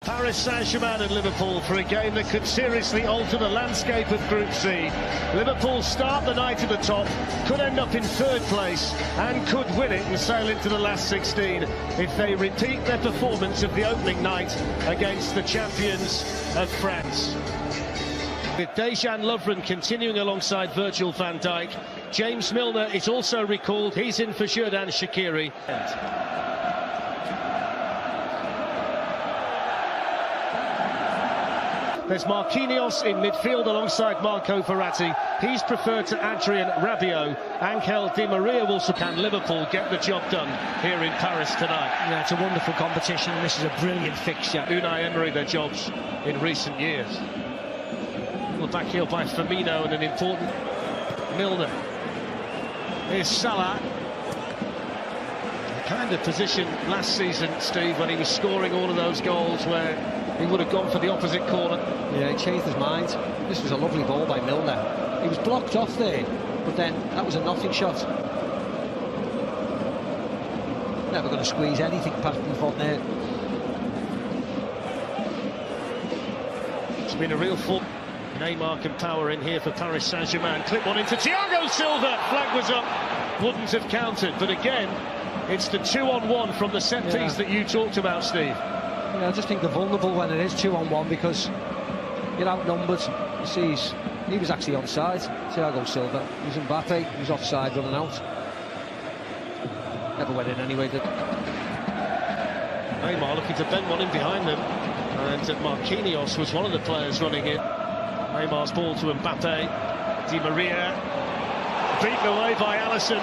Paris Saint-Germain and Liverpool for a game that could seriously alter the landscape of Group C. Liverpool start the night at the top, could end up in third place and could win it and sail into the last 16 if they repeat their performance of the opening night against the champions of France. With Dejan Lovren continuing alongside Virgil van Dijk, James Milner is also recalled. He's in for Xherdan Shaqiri. There's Marquinhos in midfield alongside Marco Verratti. He's preferred to Adrien Rabiot. Angel Di Maria will. Can Liverpool get the job done here in Paris tonight? Yeah, it's a wonderful competition. This is a brilliant fixture. Unai Emery, their jobs in recent years. Well, back heel by Firmino and an important Milner. Here's Salah. The kind of position last season, Steve, when he was scoring all of those goals where he would have gone for the opposite corner. Yeah, he changed his mind. This was a lovely ball by Milner. He was blocked off there, but then that was a nothing shot. Never going to squeeze anything past the front there. It's been a real fun. Neymar can power in here for Paris Saint-Germain. Clip one into Thiago Silva. Flag was up. Wouldn't have counted. But again, it's the 2-on-1 from the set piece that you talked about, Steve. Yeah, I just think they're vulnerable when it is 2-on-1 because you're outnumbered. You see, he was actually onside, Thiago Silva. He was Mbappe, he was offside running out. Never went in anyway, did Neymar looking to bend one in behind them. And Marquinhos was one of the players running in. Neymar's ball to Mbappe. Di Maria beaten away by Alisson.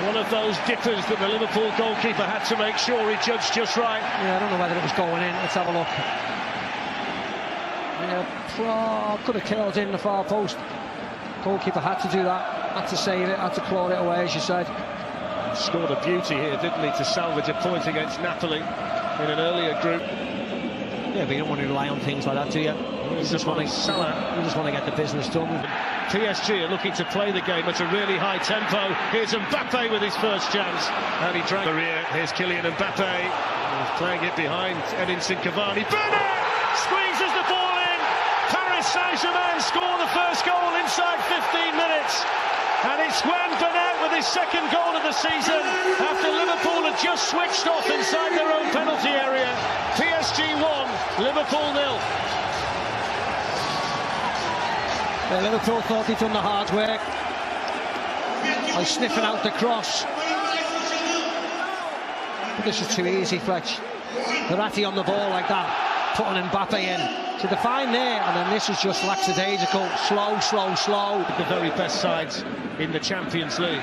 One of those dippers that the Liverpool goalkeeper had to make sure he judged just right. Yeah, I don't know whether it was going in. Let's have a look. Yeah, could have curled in the far post. Goalkeeper had to do that, had to save it, had to claw it away, as you said. Scored a beauty here, didn't he, to salvage a point against Napoli in an earlier group. Yeah, but you don't want to rely on things like that, do you? You just want to get the business done. PSG are looking to play the game at a really high tempo. Here's Mbappe with his first chance, and he dragged Maria. Here's Kylian Mbappe. He's playing it behind Edinson Cavani. Bernat squeezes the ball in. Paris Saint-Germain score the first goal inside 15 minutes. And it's Juan Bernat with his second goal of the season after Liverpool had just switched off inside their own penalty area. PSG 1, Liverpool 0. Liverpool thought he'd done the hard work by sniffing out the cross. But this is too easy, Fletch. Verratti on the ball like that, putting Mbappe in to define there, and then this is just lackadaisical, slow. The very best sides in the Champions League.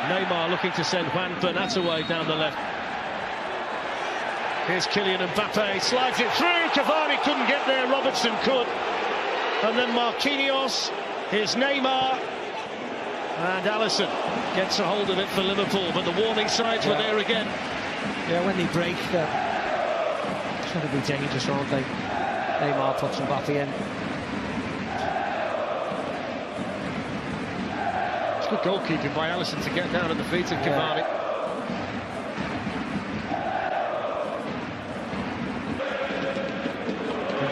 Neymar looking to send Juan Bernat away down the left. Here's Kylian Mbappe, slides it through. Cavani couldn't get there, Robertson could. And then Marquinhos, here's Neymar, and Alisson gets a hold of it for Liverpool, but the warning signs were there again. Yeah, when they break, they're trying to be dangerous, aren't they? Neymar puts Mbappe in. It's good goalkeeping by Alisson to get down at the feet of Cavani.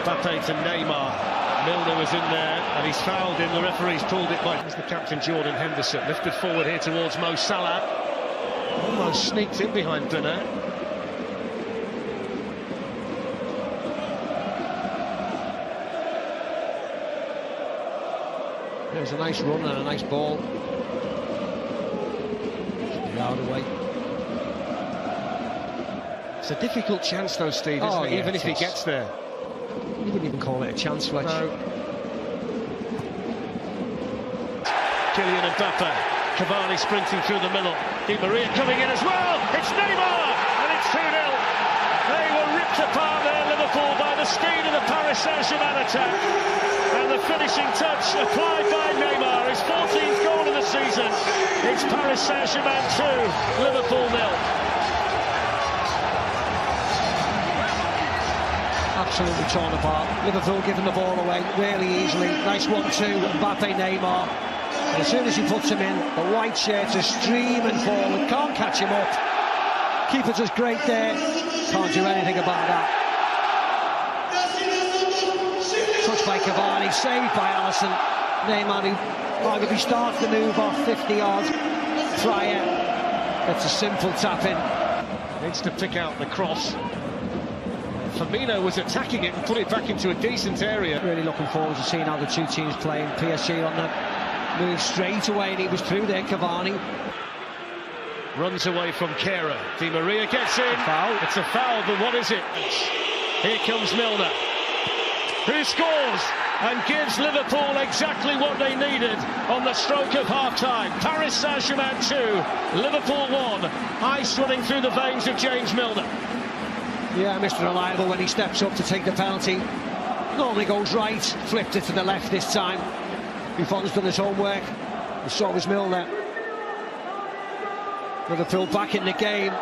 Mbappe to Neymar. Milner was in there, and he's fouled in. The referee's pulled it by the captain, Jordan Henderson. Lifted forward here towards Mo Salah. Almost sneaked in behind Bernat. There's a nice run and a nice ball. Out away. It's a difficult chance though, Steve, isn't it? Yeah, even if he gets there. You wouldn't even call it a chance, Fletch. No. Kylian Mbappe. Cavani sprinting through the middle. Di Maria coming in as well. It's Neymar, and it's 2-0. They were ripped apart there, Liverpool, by the speed of the Paris Saint-Germain attack. And the finishing touch applied by Neymar, his 14th goal of the season. It's Paris Saint-Germain 2, Liverpool 0. Absolutely torn apart. Liverpool giving the ball away really easily. Nice 1-2, Mbappe, Neymar. And as soon as he puts him in, the white shirts are streaming forward. Can't catch him up. Keeper just great there. Can't do anything about that. by Cavani, saved by Alisson. Neymar, who arguably starts the move off 50 yards prior. It's a simple tap-in. Needs to pick out the cross. Firmino was attacking it and put it back into a decent area. Really looking forward to seeing how the two teams play. PSG on the move straight away, and he was through there, Cavani. Runs away from Kera. Di Maria gets in. Foul. It's a foul, but what is it? Here comes Milner, who scores and gives Liverpool exactly what they needed on the stroke of half-time. Paris Saint-Germain 2, Liverpool 1. Ice running through the veins of James Milner. Yeah, Mr. Reliable when he steps up to take the penalty. Normally goes right, flipped it to the left this time. Buffon's done his homework, and so was Milner. Liverpool back in the game,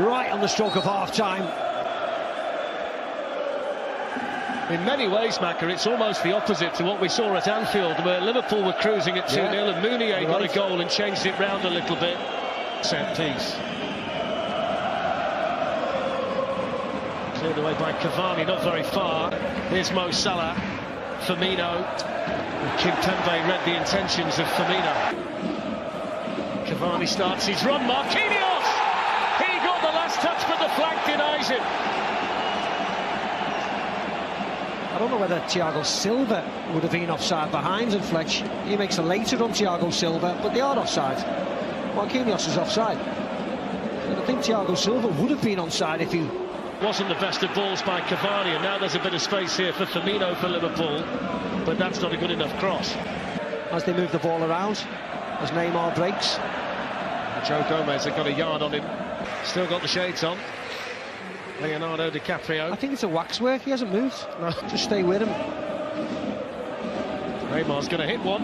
right on the stroke of half-time. In many ways, Macca, it's almost the opposite to what we saw at Anfield, where Liverpool were cruising at 2-0 and Meunier got a goal and changed it round a little bit. Set piece. Cleared away by Cavani, not very far. Here's Mo Salah, Firmino. Kimpembe read the intentions of Firmino. Cavani starts his run, Marquinhos! He got the last touch, but the flag denies him. I don't know whether Thiago Silva would have been offside behind him, Fletch. He makes a later on Thiago Silva, but they are offside. Marquinhos is offside. And I think Thiago Silva would have been onside if he... Wasn't the best of balls by Cavani, and now there's a bit of space here for Firmino for Liverpool, but that's not a good enough cross. As they move the ball around, as Neymar breaks. Joe Gomez had got a yard on him. Still got the shades on. Leonardo DiCaprio. I think it's a waxwork, he hasn't moved. No. Just stay with him. Neymar's going to hit one.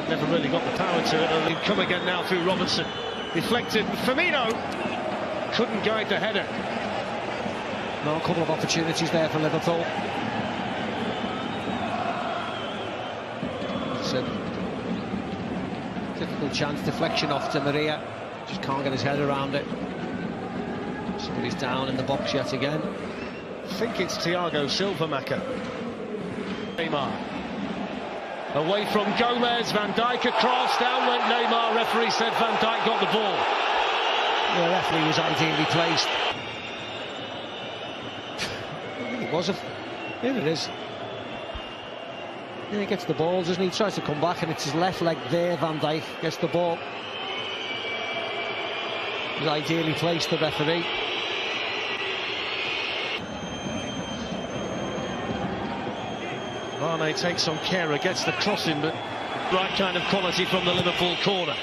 Never really got the power to it. And he'll come again now through Robertson. Deflected. Firmino couldn't guide the header. No, a couple of opportunities there for Liverpool. It's a difficult chance, deflection off to Maria. Just can't get his head around it. Somebody's down in the box yet again. I think it's Thiago Silva, Macca. Neymar. Away from Gomez, Van Dijk across, down went Neymar. Referee said Van Dijk got the ball. The referee was ideally placed. I think it was here it is. Yeah, he gets the ball, doesn't he? He tries to come back and it's his left leg there. Van Dijk gets the ball. He's ideally placed, the referee. Mane takes on Kera, gets the cross in, but right kind of quality from the Liverpool corner.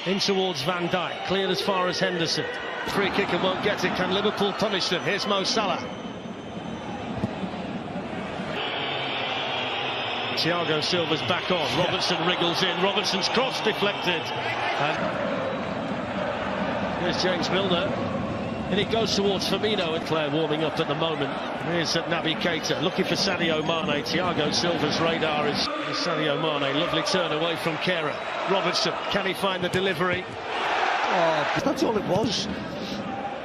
In towards Van Dijk, cleared as far as Henderson. Free kicker won't get it. Can Liverpool punish them? Here's Mo Salah. Thiago Silva's back on. Robertson wriggles in. Robertson's cross deflected. And here's James Milner. And it goes towards Firmino, and Claire warming up at the moment. Here's Naby Keita looking for Sadio Mane. Thiago Silva's radar is Sadio Mane. Lovely turn away from Kera. Robertson, can he find the delivery? Oh, that's all it was.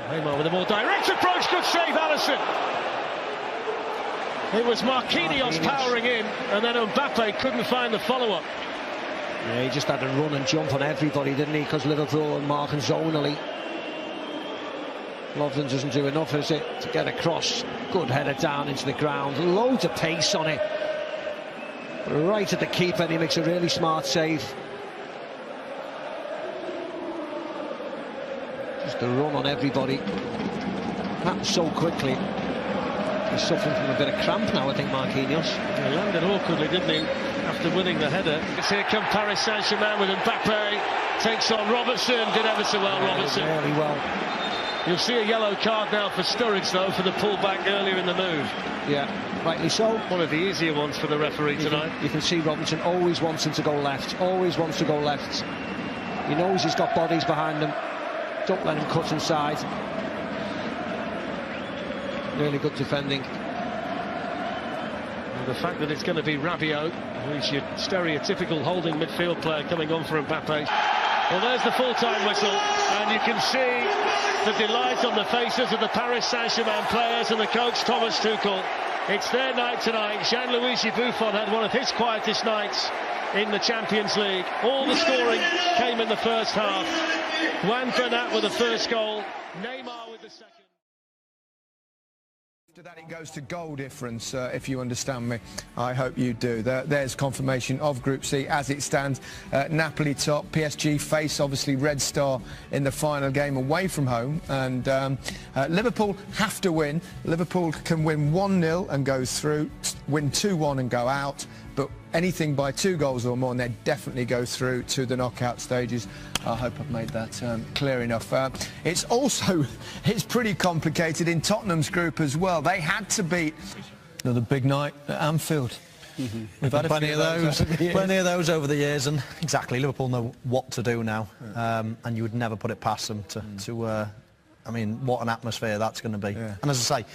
Neymar with a more direct approach. Good save, Alisson. It was Marquinhos powering in, and then Mbappe couldn't find the follow-up. Yeah, he just had to run and jump on everybody, didn't he? Because Liverpool and marking zonally. Lovren doesn't do enough, is it, to get across. Good header down into the ground. Loads of pace on it. Right at the keeper, and he makes a really smart save. Just a run on everybody. Happened so quickly. He's suffering from a bit of cramp now, I think, Marquinhos. He landed awkwardly, didn't he, after winning the header. Here come Paris Saint-Germain with Mbappe. Takes on Robertson. Did ever so well, Robertson. Really well. You'll see a yellow card now for Sturridge, though, for the pullback earlier in the move. Yeah, rightly so. One of the easier ones for the referee tonight. You can see Robertson always wants him to go left. Always wants to go left. He knows he's got bodies behind him. Don't let him cut inside. Really good defending. And the fact that it's going to be Rabiot, who's your stereotypical holding midfield player, coming on for Mbappe. Well, there's the full-time whistle, and you can see the delight on the faces of the Paris Saint-Germain players and the coach Thomas Tuchel. It's their night tonight. Gianluigi Buffon had one of his quietest nights in the Champions League. All the scoring came in the first half. Juan Bernat with the first goal, Neymar with the second. After that it goes to goal difference, if you understand me. I hope you do. There's confirmation of Group C as it stands. Napoli top, PSG face obviously Red Star in the final game away from home, and Liverpool have to win. Liverpool can win 1-0 and go through, win 2-1 and go out, but anything by 2 goals or more and they definitely go through to the knockout stages. I hope I've made that clear enough. It's pretty complicated in Tottenham's group as well. They had to beat another big night at Anfield. We've had plenty of those over the years, and exactly, Liverpool know what to do now, and you would never put it past them to I mean, what an atmosphere that's going to be. Yeah. And as I say,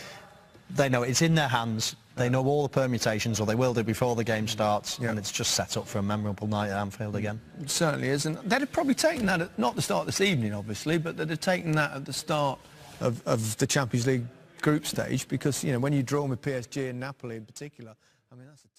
they know it's in their hands. They know all the permutations, or they will do before the game starts, and it's just set up for a memorable night at Anfield again. It certainly is, and they'd have probably taken that at, not the start of this evening, obviously, but they'd have taken that at the start of the Champions League group stage, because, you know, when you draw with PSG and Napoli in particular, I mean, that's a